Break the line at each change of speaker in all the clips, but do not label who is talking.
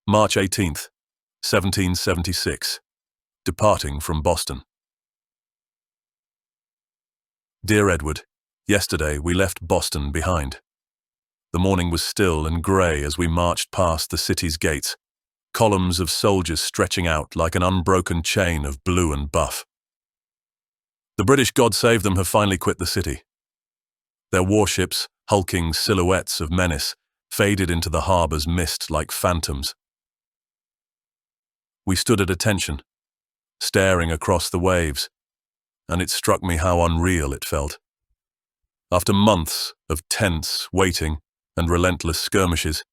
March 18th, 1776. Departing from Boston. Dear Edward, yesterday we left Boston behind. The morning was still and grey as we marched past the city's gates, columns of soldiers stretching out like an unbroken chain of blue and buff. The British, God save them, have finally quit the city. Their warships, hulking silhouettes of menace, faded into the harbour's mist like phantoms. We stood at attention, staring across the waves, and it struck me how unreal it felt. After months of tense waiting and relentless skirmishes,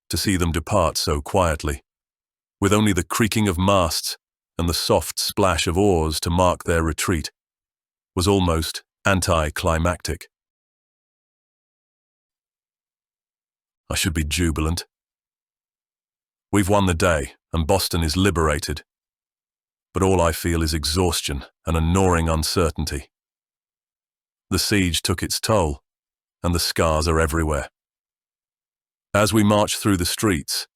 to see them depart so quietly, with only the creaking of masts and the soft splash of oars to mark their retreat, was almost anticlimactic. I should be jubilant. We've won the day, and Boston is liberated. But all I feel is exhaustion and a gnawing uncertainty. The siege took its toll, and the scars are everywhere. As we marched through the streets,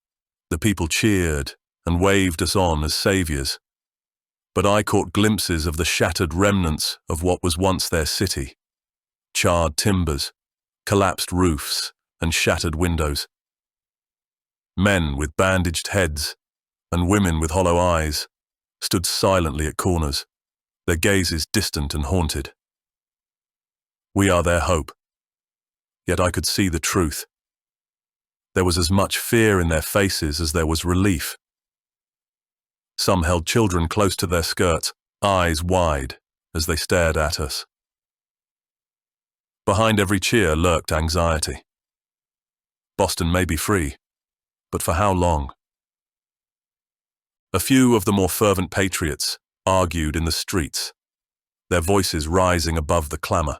the people cheered and waved us on as saviors. But I caught glimpses of the shattered remnants of what was once their city. Charred timbers, collapsed roofs, and shattered windows. Men with bandaged heads and women with hollow eyes stood silently at corners, their gazes distant and haunted. We are their hope. Yet I could see the truth. There was as much fear in their faces as there was relief. Some held children close to their skirts, eyes wide as they stared at us. Behind every cheer lurked anxiety. Boston may be free, but for how long? A few of the more fervent patriots argued in the streets, their voices rising above the clamour.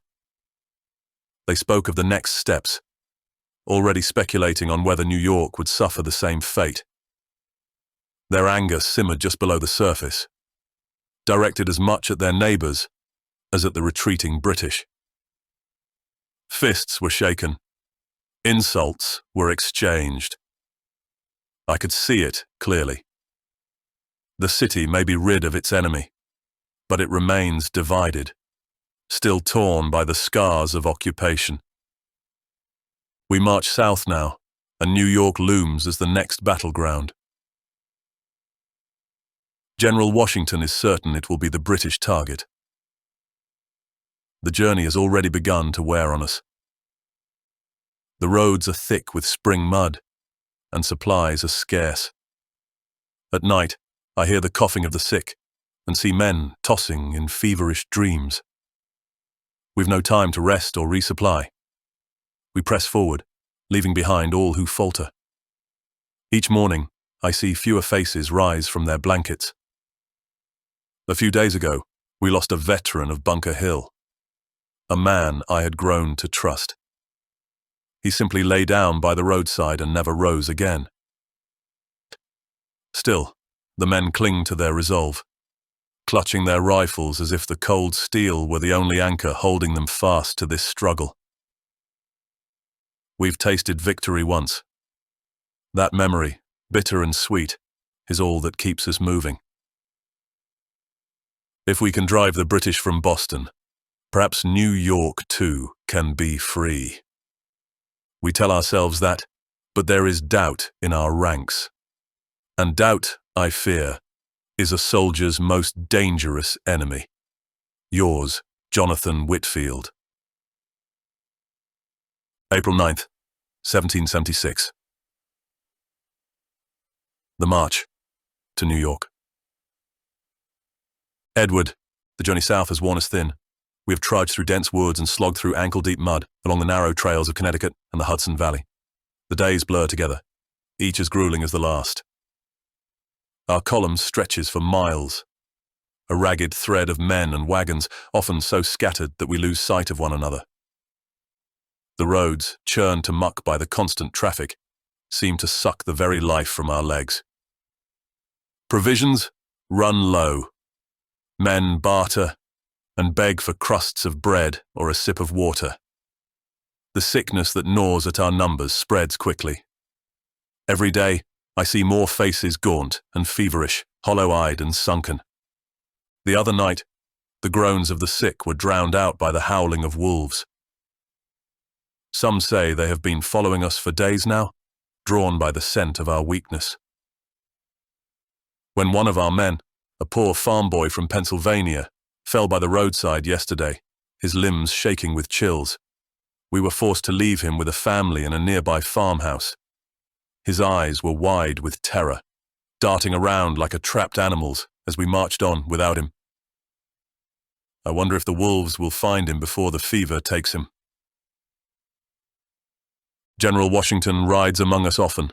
They spoke of the next steps, already speculating on whether New York would suffer the same fate. Their anger simmered just below the surface, directed as much at their neighbours as at the retreating British. Fists were shaken. Insults were exchanged. I could see it clearly. The city may be rid of its enemy, but it remains divided, still torn by the scars of occupation. We march south now, and New York looms as the next battleground. General Washington is certain it will be the British target. The journey has already begun to wear on us. The roads are thick with spring mud, and supplies are scarce. At night, I hear the coughing of the sick, and see men tossing in feverish dreams. We've no time to rest or resupply. We press forward, leaving behind all who falter. Each morning, I see fewer faces rise from their blankets. A few days ago, we lost a veteran of Bunker Hill, a man I had grown to trust. He simply lay down by the roadside and never rose again. Still, the men cling to their resolve, clutching their rifles as if the cold steel were the only anchor holding them fast to this struggle. We've tasted victory once. That memory, bitter and sweet, is all that keeps us moving. If we can drive the British from Boston, perhaps New York too can be free. We tell ourselves that, but there is doubt in our ranks. And doubt, I fear, is a soldier's most dangerous enemy. Yours, Johnathan Whitfield. April 9th, 1776. The march to New York. Edward, the journey south has worn us thin. We have trudged through dense woods and slogged through ankle-deep mud along the narrow trails of Connecticut and the Hudson Valley. The days blur together, each as grueling as the last. Our column stretches for miles, a ragged thread of men and wagons, often so scattered that we lose sight of one another. The roads, churned to muck by the constant traffic, seem to suck the very life from our legs. Provisions run low. Men barter and beg for crusts of bread or a sip of water. The sickness that gnaws at our numbers spreads quickly. Every day, I see more faces gaunt and feverish, hollow-eyed and sunken. The other night, the groans of the sick were drowned out by the howling of wolves. Some say they have been following us for days now, drawn by the scent of our weakness. When one of our men, a poor farm boy from Pennsylvania, fell by the roadside yesterday, his limbs shaking with chills, we were forced to leave him with a family in a nearby farmhouse. His eyes were wide with terror, darting around like a trapped animal's as we marched on without him. I wonder if the wolves will find him before the fever takes him. General Washington rides among us often.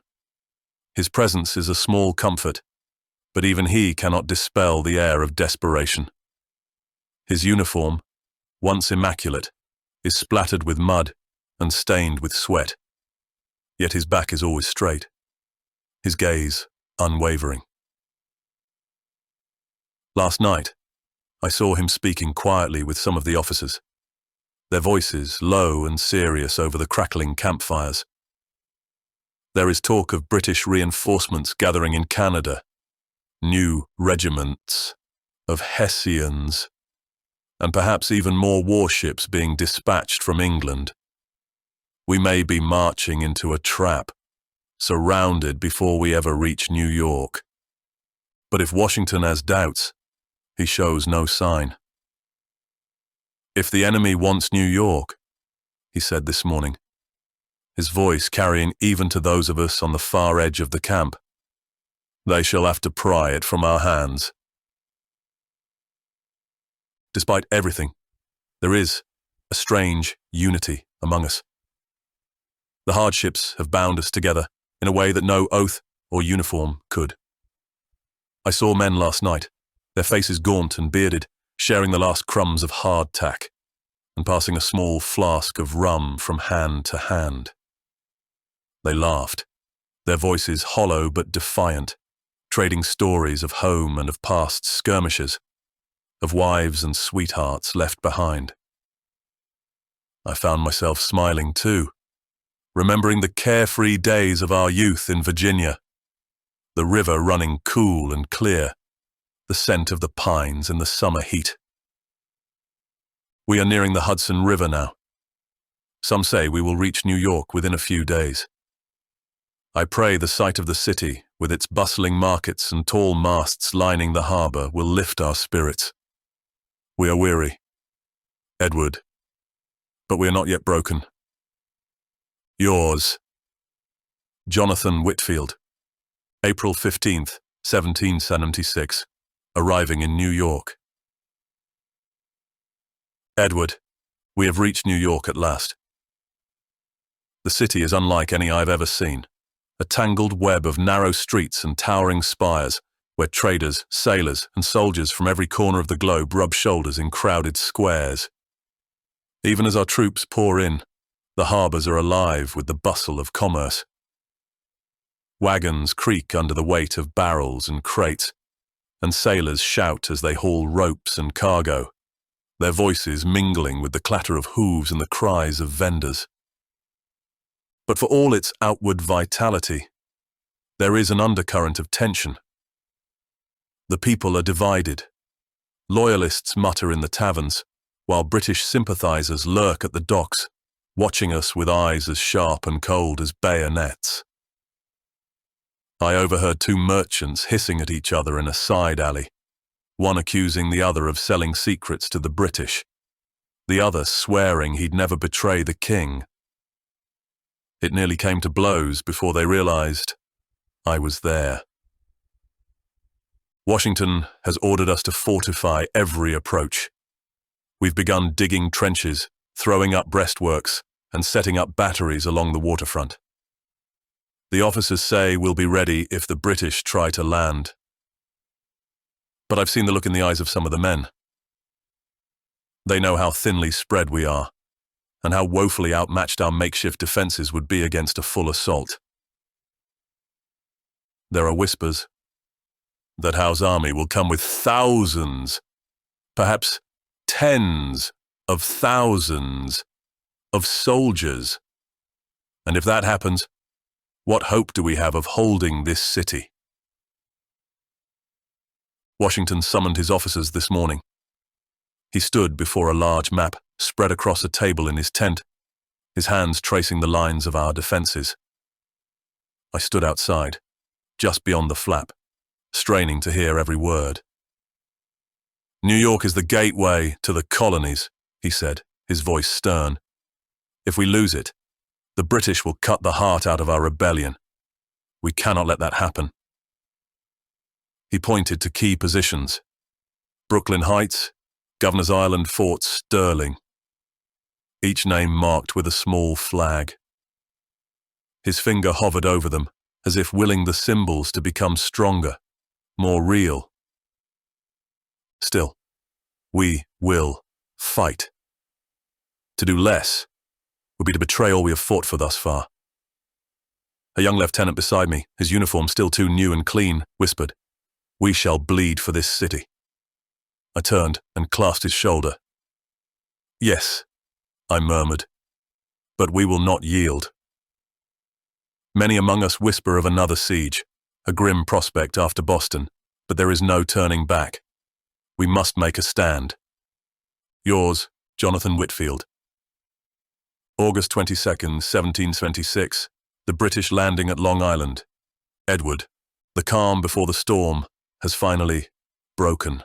His presence is a small comfort, but even he cannot dispel the air of desperation. His uniform, once immaculate, is splattered with mud and stained with sweat. Yet his back is always straight, his gaze unwavering. Last night, I saw him speaking quietly with some of the officers, their voices low and serious over the crackling campfires. There is talk of British reinforcements gathering in Canada, new regiments of Hessians, and perhaps even more warships being dispatched from England. We may be marching into a trap, surrounded before we ever reach New York. But if Washington has doubts, he shows no sign. If the enemy wants New York, he said this morning, his voice carrying even to those of us on the far edge of the camp, they shall have to pry it from our hands. Despite everything, there is a strange unity among us. The hardships have bound us together in a way that no oath or uniform could. I saw men last night, their faces gaunt and bearded, sharing the last crumbs of hardtack and passing a small flask of rum from hand to hand. They laughed, their voices hollow but defiant, trading stories of home and of past skirmishes, of wives and sweethearts left behind. I found myself smiling too, remembering the carefree days of our youth in Virginia, the river running cool and clear, the scent of the pines in the summer heat. We are nearing the Hudson River now. Some say we will reach New York within a few days. I pray the sight of the city, with its bustling markets and tall masts lining the harbor, will lift our spirits. We are weary, Edward, but we are not yet broken. Yours, Johnathan Whitfield, April 15th, 1776, arriving in New York. Edward, we have reached New York at last. The city is unlike any I've ever seen, a tangled web of narrow streets and towering spires, where traders, sailors, and soldiers from every corner of the globe rub shoulders in crowded squares. Even as our troops pour in, the harbors are alive with the bustle of commerce. Wagons creak under the weight of barrels and crates, and sailors shout as they haul ropes and cargo, their voices mingling with the clatter of hooves and the cries of vendors. But for all its outward vitality, there is an undercurrent of tension. The people are divided. Loyalists mutter in the taverns, while British sympathizers lurk at the docks, watching us with eyes as sharp and cold as bayonets. I overheard two merchants hissing at each other in a side alley, one accusing the other of selling secrets to the British, the other swearing he'd never betray the king. It nearly came to blows before they realized I was there. Washington has ordered us to fortify every approach. We've begun digging trenches, throwing up breastworks, and setting up batteries along the waterfront. The officers say we'll be ready if the British try to land. But I've seen the look in the eyes of some of the men. They know how thinly spread we are, and how woefully outmatched our makeshift defenses would be against a full assault. There are whispers that Howe's army will come with thousands, perhaps tens of thousands of soldiers. And if that happens, What hope do we have of holding this city? Washington summoned his officers this morning. He stood before a large map spread across a table in his tent, his hands tracing the lines of our defenses. I stood outside, just beyond the flap, straining to hear every word. New York is the gateway to the colonies, he said, his voice stern. If we lose it, the British will cut the heart out of our rebellion. We cannot let that happen. He pointed to key positions: Brooklyn Heights, Governor's Island, Fort Stirling, each name marked with a small flag. His finger hovered over them, as if willing the symbols to become stronger, more real. Still, we will fight. To do less would be to betray all we have fought for thus far. A young lieutenant beside me, his uniform still too new and clean, whispered, "We shall bleed for this city." I turned and clasped his shoulder. "Yes," I murmured, "but we will not yield." Many among us whisper of another siege, a grim prospect after Boston, but there is no turning back. We must make a stand. Yours, Johnathan Whitfield. August 22nd, 1726, the British landing at Long Island. Edward, the calm before the storm, has finally broken.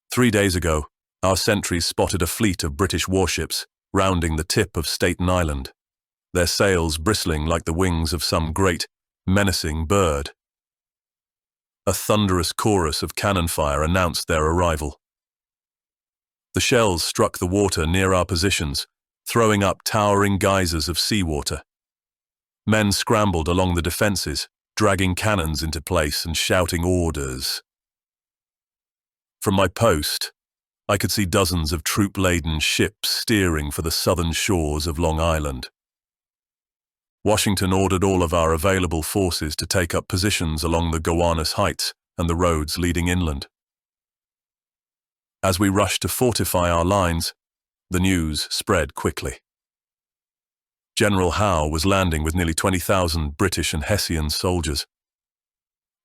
3 days ago, our sentries spotted a fleet of British warships rounding the tip of Staten Island, their sails bristling like the wings of some great, menacing bird. A thunderous chorus of cannon fire announced their arrival. The shells struck the water near our positions, throwing up towering geysers of seawater. Men scrambled along the defenses, dragging cannons into place and shouting orders. From my post, I could see dozens of troop-laden ships steering for the southern shores of Long Island. Washington ordered all of our available forces to take up positions along the Gowanus Heights and the roads leading inland. As we rushed to fortify our lines, the news spread quickly. General Howe was landing with nearly 20,000 British and Hessian soldiers.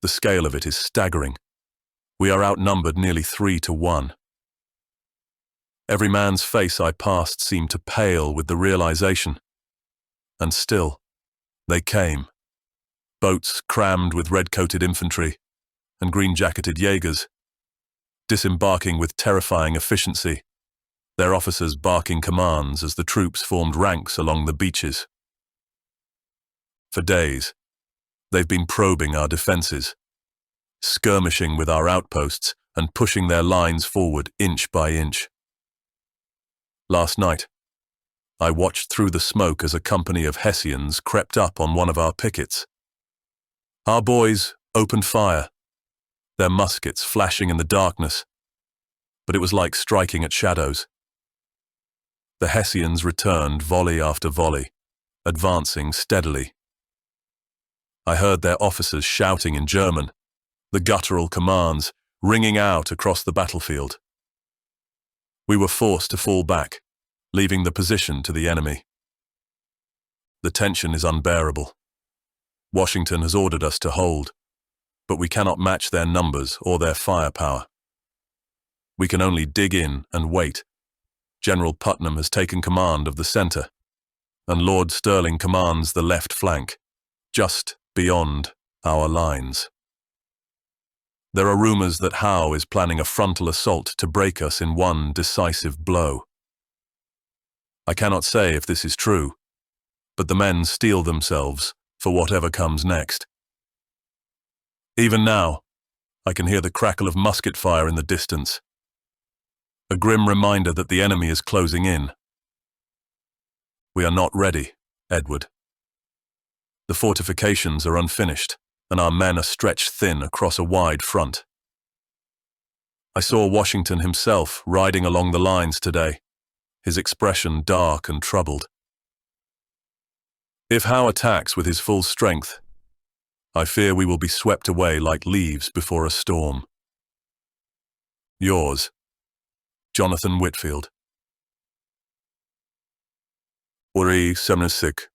The scale of it is staggering. We are outnumbered nearly 3-1. Every man's face I passed seemed to pale with the realization. And still, they came. Boats crammed with red-coated infantry and green-jacketed Jaegers, disembarking with terrifying efficiency, their officers barking commands as the troops formed ranks along the beaches. For days, they've been probing our defenses, skirmishing with our outposts and pushing their lines forward inch by inch. Last night, I watched through the smoke as a company of Hessians crept up on one of our pickets. Our boys opened fire, their muskets flashing in the darkness, but it was like striking at shadows. The Hessians returned volley after volley, advancing steadily. I heard their officers shouting in German, the guttural commands ringing out across the battlefield. We were forced to fall back, leaving the position to the enemy. The tension is unbearable. Washington has ordered us to hold, but we cannot match their numbers or their firepower. We can only dig in and wait. General Putnam has taken command of the center, and Lord Stirling commands the left flank, just beyond our lines. There are rumors that Howe is planning a frontal assault to break us in one decisive blow. I cannot say if this is true, but the men steel themselves for whatever comes next. Even now, I can hear the crackle of musket fire in the distance, a grim reminder that the enemy is closing in. We are not ready, Edward. The fortifications are unfinished, and our men are stretched thin across a wide front. I saw Washington himself riding along the lines today, his expression dark and troubled. If Howe attacks with his full strength, I fear we will be swept away like leaves before a storm. Yours, Johnathan Whitfield. Uri Semnisik.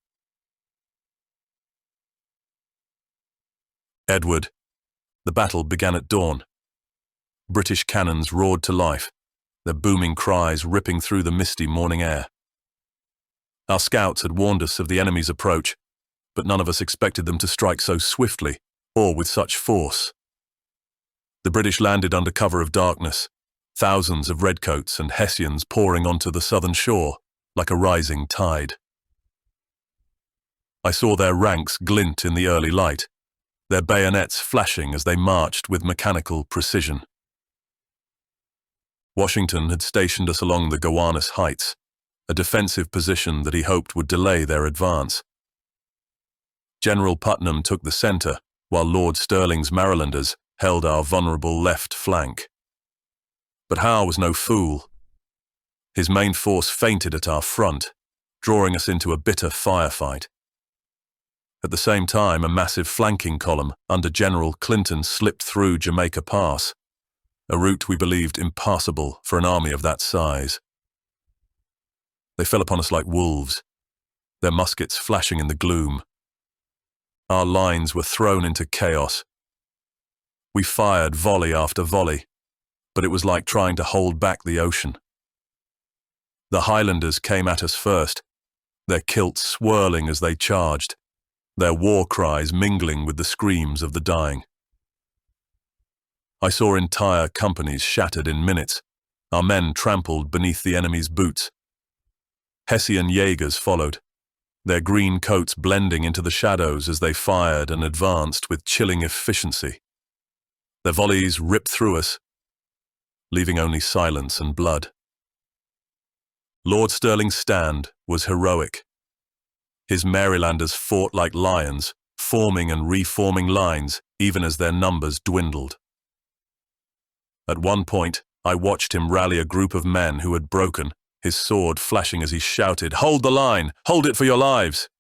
Edward, the battle began at dawn. British cannons roared to life, their booming cries ripping through the misty morning air. Our scouts had warned us of the enemy's approach, but none of us expected them to strike so swiftly or with such force. The British landed under cover of darkness, thousands of redcoats and Hessians pouring onto the southern shore like a rising tide. I saw their ranks glint in the early light, their bayonets flashing as they marched with mechanical precision. Washington had stationed us along the Gowanus Heights, a defensive position that he hoped would delay their advance. General Putnam took the center, while Lord Stirling's Marylanders held our vulnerable left flank. But Howe was no fool. His main force feinted at our front, drawing us into a bitter firefight. At the same time, a massive flanking column under General Clinton slipped through Jamaica Pass, a route we believed impassable for an army of that size. They fell upon us like wolves, their muskets flashing in the gloom. Our lines were thrown into chaos. We fired volley after volley, but it was like trying to hold back the ocean. The Highlanders came at us first, their kilts swirling as they charged, their war cries mingling with the screams of the dying. I saw entire companies shattered in minutes, our men trampled beneath the enemy's boots. Hessian Jaegers followed, their green coats blending into the shadows as they fired and advanced with chilling efficiency. Their volleys ripped through us, leaving only silence and blood. Lord Stirling's stand was heroic. His Marylanders fought like lions, forming and reforming lines even as their numbers dwindled. At one point, I watched him rally a group of men who had broken, his sword flashing as he shouted, "Hold the line! Hold it for your lives!"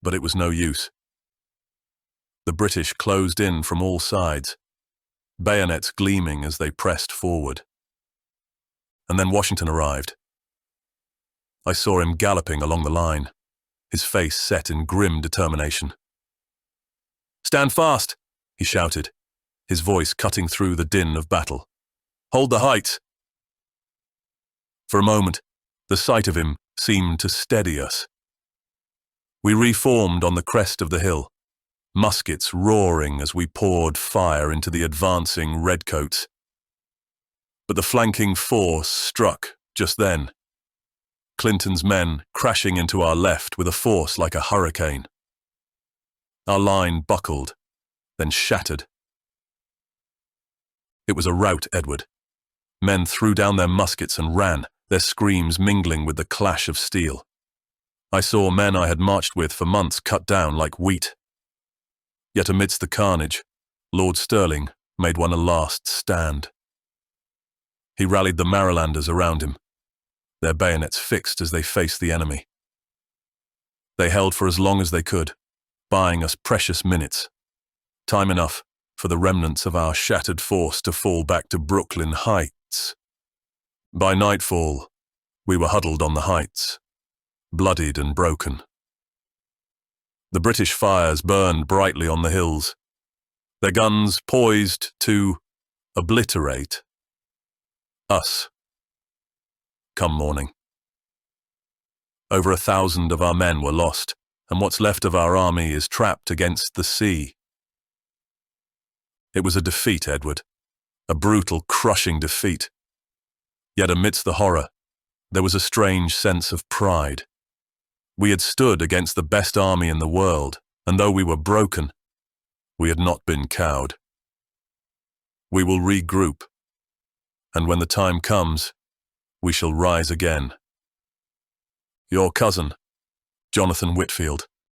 But it was no use. The British closed in from all sides, bayonets gleaming as they pressed forward. And then Washington arrived. I saw him galloping along the line, his face set in grim determination. "Stand fast!" he shouted, his voice cutting through the din of battle. "Hold the heights!" For a moment, the sight of him seemed to steady us. We reformed on the crest of the hill, muskets roaring as we poured fire into the advancing redcoats. But the flanking force struck just then, Clinton's men crashing into our left with a force like a hurricane. Our line buckled, then shattered. It was a rout, Edward. Men threw down their muskets and ran, their screams mingling with the clash of steel. I saw men I had marched with for months cut down like wheat. Yet amidst the carnage, Lord Stirling made one last stand. He rallied the Marylanders around him, their bayonets fixed as they faced the enemy. They held for as long as they could, buying us precious minutes, time enough for the remnants of our shattered force to fall back to Brooklyn Heights. By nightfall, we were huddled on the heights, bloodied and broken. The British fires burned brightly on the hills, their guns poised to obliterate us. Come morning. Over 1,000 of our men were lost, and what's left of our army is trapped against the sea. It was a defeat, Edward, a brutal, crushing defeat. Yet amidst the horror, there was a strange sense of pride. We had stood against the best army in the world, and though we were broken, we had not been cowed. We will regroup, and when the time comes, we shall rise again. Your cousin, Johnathan Whitfield.